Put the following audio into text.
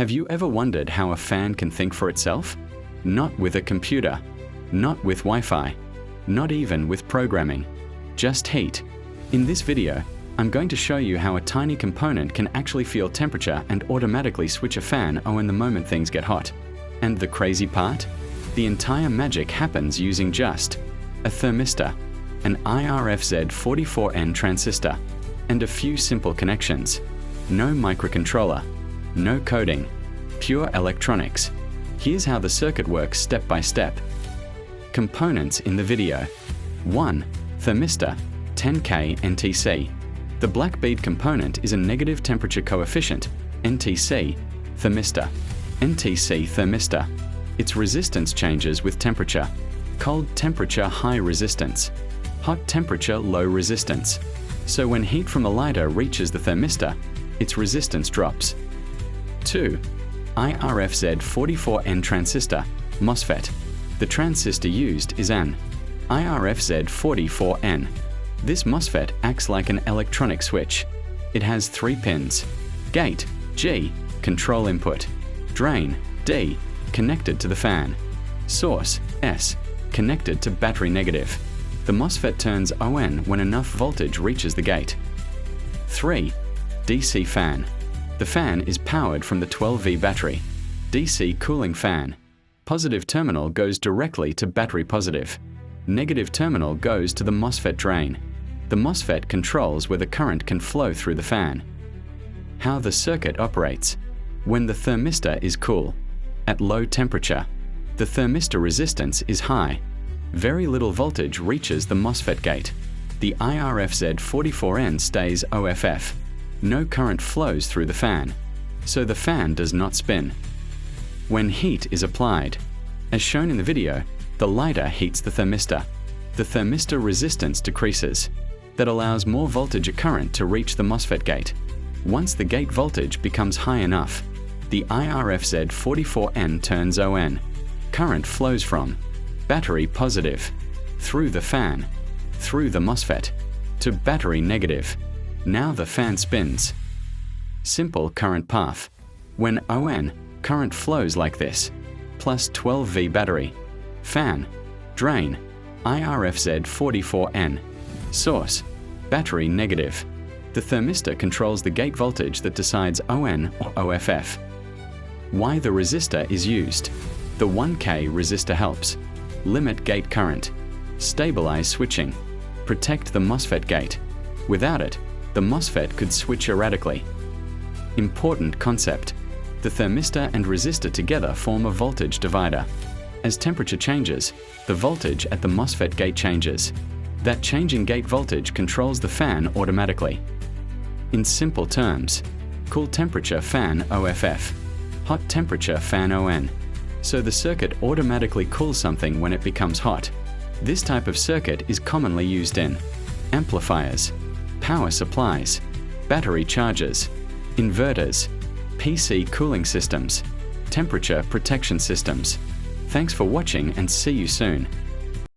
Have you ever wondered how a fan can think for itself? Not with a computer, not with Wi-Fi, not even with programming, just heat. In this video, I'm going to show you how a tiny component can actually feel temperature and automatically switch a fan on the moment things get hot. And the crazy part? The entire magic happens using just a thermistor, an IRFZ44N transistor, and a few simple connections. No microcontroller, no coding, pure electronics. Here's how the circuit works step by step. Components in the video. 1. Thermistor, 10K NTC. The black bead component is a negative temperature coefficient, NTC, thermistor. NTC thermistor. Its resistance changes with temperature. Cold temperature high resistance. Hot temperature low resistance. So when heat from the lighter reaches the thermistor, its resistance drops. 2. IRFZ44N transistor, MOSFET. The transistor used is an IRFZ44N. This MOSFET acts like an electronic switch. It has 3 pins. Gate, G, control input. Drain, D, connected to the fan. Source, S, connected to battery negative. The MOSFET turns on when enough voltage reaches the gate. 3. DC fan. The fan is powered from the 12V battery. DC cooling fan. Positive terminal goes directly to battery positive. Negative terminal goes to the MOSFET drain. The MOSFET controls where the current can flow through the fan. How the circuit operates. When the thermistor is cool. At low temperature, the thermistor resistance is high. Very little voltage reaches the MOSFET gate. The IRFZ44N stays OFF. No current flows through the fan, so the fan does not spin. When heat is applied, as shown in the video, the lighter heats the thermistor. The thermistor resistance decreases. That allows more voltage current to reach the MOSFET gate. Once the gate voltage becomes high enough, the IRFZ44N turns on. Current flows from battery positive, through the fan, through the MOSFET, to battery negative. Now the fan spins. Simple current path. When ON, current flows like this. Plus 12V battery. Fan, drain, IRFZ44N. Source, battery negative. The thermistor controls the gate voltage that decides ON or OFF. Why the resistor is used. The 1K resistor helps limit gate current, stabilize switching, protect the MOSFET gate. Without it, the MOSFET could switch erratically. Important concept. The thermistor and resistor together form a voltage divider. As temperature changes, the voltage at the MOSFET gate changes. That changing gate voltage controls the fan automatically. In simple terms, cool temperature fan OFF, hot temperature fan ON. So the circuit automatically cools something when it becomes hot. This type of circuit is commonly used in amplifiers, power supplies, battery chargers, inverters, PC cooling systems, temperature protection systems. Thanks for watching and see you soon.